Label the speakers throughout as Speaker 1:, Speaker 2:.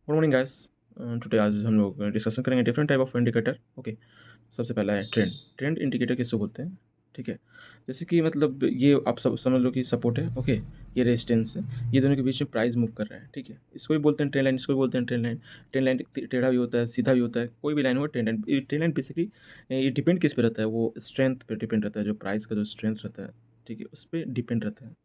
Speaker 1: Good morning guys. Today आज हम लोग डिस्कशन करेंगे different type of indicator. Okay, सबसे पहला है ट्रेंड। ट्रेंड इंडिकेटर किसको बोलते हैं? ठीक है, जैसे कि मतलब ये आप सब समझ लो कि सपोर्ट है। ओके, ये रेजिस्टेंस है, ये दोनों के बीच में प्राइस मूव कर रहा है। ठीक है, इसको भी बोलते हैं ट्रेंड लाइन, इसको भी बोलते हैं ट्रेंड लाइन। ट्रेंड लाइन टेढ़ा भी होता है, सीधा भी होता है, कोई भी लाइन हो trend line. Trend line basically ये डिपेंड किस पे रहता है? वो स्ट्रेंथ पे डिपेंड रहता है, जो प्राइस का जो स्ट्रेंथ रहता है, ठीक है, उस पर डिपेंड रहता है।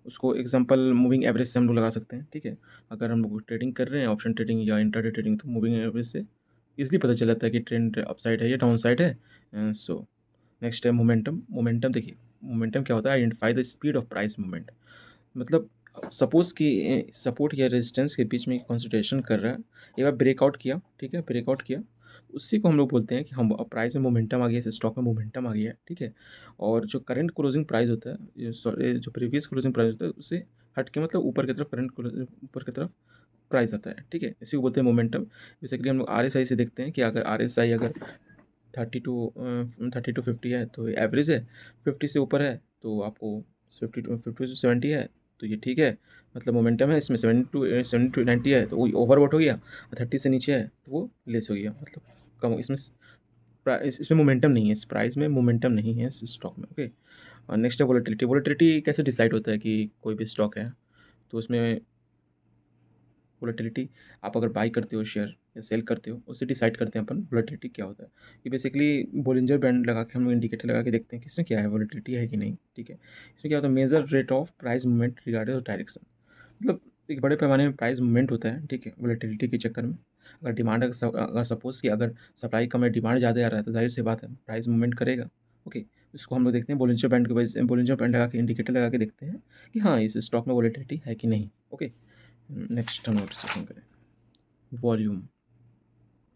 Speaker 1: उसको एग्जांपल मूविंग एवरेज से हम लोग लगा सकते हैं। ठीक है, अगर हम लोग ट्रेडिंग कर रहे हैं, ऑप्शन ट्रेडिंग या इंट्राडे ट्रेडिंग, तो मूविंग एवरेज से इजीली पता चल जाता है कि ट्रेंड अपसाइड है या डाउन साइड है। सो नेक्स्ट है मोमेंटम। मोमेंटम देखिए, मोमेंटम क्या होता है? Identify the speed of price movement. मतलब सपोज़ कि सपोर्ट या रेजिस्टेंस के बीच में कंसंट्रेशन कर रहा है, एक बार ब्रेकआउट किया, ठीक है, ब्रेकआउट किया, उसी को हम लोग बोलते हैं कि हम अब प्राइस में मोमेंटम आ गया है, इस स्टॉक में मोमेंटम आ गया है। ठीक है, और जो करंट क्लोजिंग प्राइस होता है, जो प्रीवियस क्लोजिंग प्राइस होता है, उससे हट के मतलब ऊपर की तरफ ऊपर की तरफ प्राइस आता है। ठीक है, इसी को बोलते हैं मोमेंटम। बेसिकली हम लोग RSI से देखते हैं कि अगर RSI अगर 30 to 50 है तो एवरेज है, 50 से ऊपर है तो आपको 50 to 70 है तो ये ठीक है, मतलब मोमेंटम है। इसमें 70 to 90 है तो वो ओवरबॉट हो गया, 30 से नीचे है तो वो लेस हो गया, मतलब कम। इसमें मोमेंटम नहीं है, इस प्राइस में मोमेंटम नहीं है इस स्टॉक में। ओके, और नेक्स्ट है वोलेटिलिटी। वोलेटिलिटी कैसे डिसाइड होता है कि कोई भी स्टॉक है? तो उसमें वोलेटिलिटी, आप अगर बाई करते हो शेयर या सेल करते हो, उससे डिसाइड करते हैं अपन वोलेटिलिटी क्या होता है। कि बेसिकली बोलिंजर बैंड लगा के हम लोग इंडिकेटर लगा के देखते हैं कि इसमें क्या है, वोलेटिलिटी है कि नहीं। ठीक है, इसमें क्या होता है? Major rate of price movement regarding direction. मतलब एक बड़े पैमाने में प्राइस मूवमेंट होता है, ठीक है, वोलेटिलिटी के चक्कर में। अगर डिमांड अगर सपोज कि अगर सप्लाई कम है, डिमांड ज़्यादा आ रहा है, तो जाहिर सी बात है प्राइस मूवमेंट करेगा। ओके, इसको हम लोग देखते हैं बोलिंजर बैंड की वजह से, बोलिंजर बैंड लगा के इंडिकेटर लगा के देखते हैं कि हाँ इस स्टॉक में वोलेटिलिटी है कि नहीं। ओके, नेक्स्ट हम लोग डिस्कशन करें वॉल्यूम।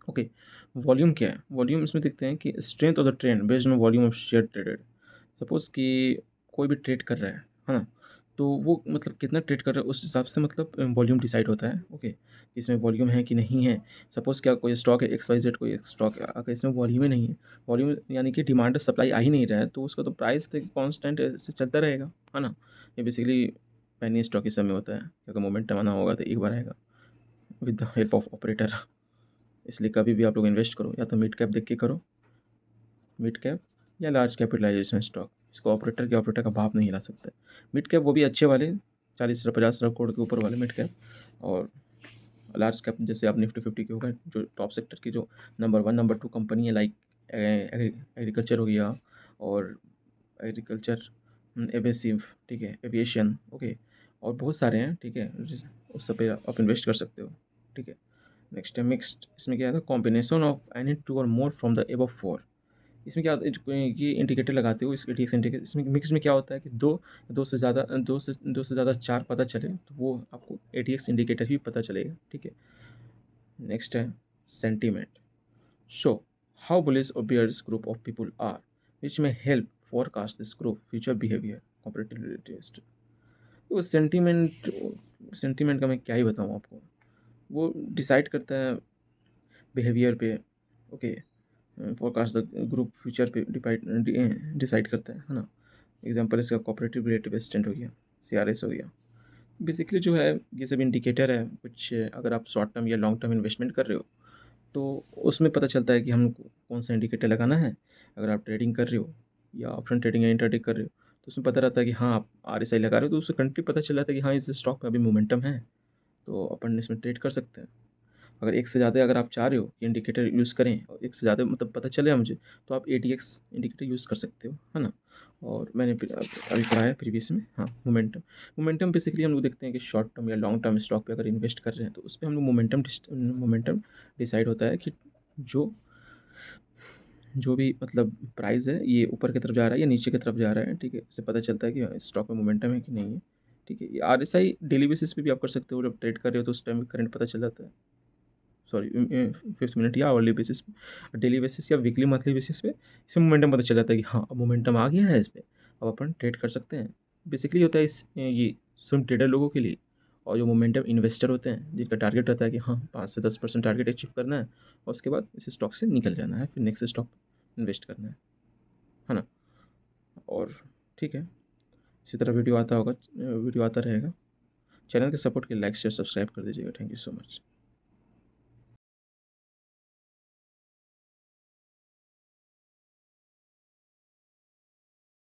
Speaker 1: ओके, वॉल्यूम क्या है? वॉल्यूम इसमें देखते हैं कि strength of the trend based on volume of share traded. Suppose कि कोई भी ट्रेड कर रहा है ना, तो वो मतलब कितना ट्रेड कर रहा है उस हिसाब से मतलब वॉल्यूम डिसाइड होता है। ओके, इसमें वॉल्यूम है कि नहीं है। सपोज क्या कोई स्टॉक है XYZ, कोई एक स्टॉक है, अगर इसमें वॉल्यूम ही नहीं है, वॉल्यूम यानी कि डिमांड सप्लाई आ ही नहीं रहा है, तो उसका तो प्राइस तो कॉन्स्टेंट ऐसे चलता रहेगा, है ना। ये बेसिकली पैनी स्टॉक के समय होता है, अगर मोमेंटम आना होगा तो एक बार आएगा with the help of operator. इसलिए कभी भी आप लोग इन्वेस्ट करो या तो मिड कैप देख के करो, मिड कैप या लार्ज कैपिटलाइजेशन स्टॉक। इसको ऑपरेटर का भाव नहीं हिला सकता। मिड कैप वो भी अच्छे वाले 40 से 50 करोड़ के ऊपर वाले मिड कैप, और लार्ज कैप जैसे आप निफ्टी 50 के हो गए, जो टॉप सेक्टर की जो नंबर 1 नंबर 2 कंपनी है, लाइक एग्रीकल्चर हो गया, और एग्रीकल्चर, एवेसिव, ठीक है, एविएशन। ओके, और बहुत सारे हैं, ठीक है, उस सब पे आप इन्वेस्ट कर सकते हो। ठीक है, नेक्स्ट है मिक्स्ड। इसमें क्या है? कॉम्बिनेशन ऑफ एनी टू और more from the above four. इसमें क्या होता है? ये इंडिकेटर लगाते हो, इस ATX इंडिकेटर, इसमें मिक्स में क्या होता है कि दो से ज़्यादा चार पता चले तो वो आपको ATX इंडिकेटर ही पता चलेगा। ठीक है, नेक्स्ट है सेंटीमेंट। शो हाउ बुलिश और bearish group of people are which में help forecast this group future behaviour comparative. वो सेंटीमेंट का मैं क्या ही बताऊँ आपको। वो डिसाइड करता है बिहेवियर पे। Okay, forecast the group future पे डिसाइड करता है ना। एग्जांपल इसका कोऑपरेटिव रिलेटिव एस्टेंट हो गया, CRS हो गया। बेसिकली जो है ये सब इंडिकेटर है कुछ, अगर आप शॉर्ट टर्म या लॉन्ग टर्म इन्वेस्टमेंट कर रहे हो तो उसमें पता चलता है कि हमको कौन सा इंडिकेटर लगाना है। अगर आप ट्रेडिंग कर रहे हो या ऑप्शन ट्रेडिंग या इंट्राडे कर रहे हो, तो उसमें पता रहता है कि हाँ आप RSI लगा रहे हो, तो उससे कंट्री पता चल जाता है कि हाँ इस स्टॉक में अभी मोमेंटम है, तो अपन इसमें ट्रेड कर सकते हैं। अगर एक से ज़्यादा अगर आप चाह रहे हो कि इंडिकेटर यूज़ करें और एक से ज़्यादा मतलब पता चले मुझे, तो आप ATX इंडिकेटर यूज़ कर सकते हो, है ना। और मैंने अभी पढ़ा है प्रीवियस में, हाँ, मोमेंटम। मोमेंटम बेसिकली हम लोग देखते हैं कि शॉर्ट टर्म या लॉन्ग टर्म स्टॉक पे अगर इन्वेस्ट कर रहे हैं तो उस पर हम लोग मोमेंटम डिसाइड होता है कि जो जो भी मतलब प्राइस है ये ऊपर की तरफ जा रहा है या नीचे की तरफ जा रहा है। ठीक है, इससे पता चलता है कि इस स्टॉक में मोमेंटम है कि नहीं है। ठीक है, ये RSI डेली बेसिस पे भी आप कर सकते हो, जब ट्रेड कर रहे हो तो उस टाइम करंट पता चल जाता है। सॉरी, 5 मिनट या आवरली बेसिस पे, डेली बेसिस या वीकली मंथली बेसिस पे इसमें मोमेंटम पता चल जाता है कि हाँ अब मोमेंटम आ गया है इस पर, अब अपन ट्रेड कर सकते हैं। बेसिकली होता है ये स्विंग ट्रेडर लोगों के लिए, और जो मोमेंटम इन्वेस्टर होते हैं जिनका टारगेट रहता है कि हाँ 5 से 10% टारगेट अचीव करना है और उसके बाद इस स्टॉक से निकल जाना है, फिर नेक्स्ट स्टॉक इन्वेस्ट करना है ना। और ठीक है, इसी तरह वीडियो आता रहेगा। चैनल के सपोर्ट के लिए लाइक शेयर सब्सक्राइब कर दीजिएगा। Thank you so much.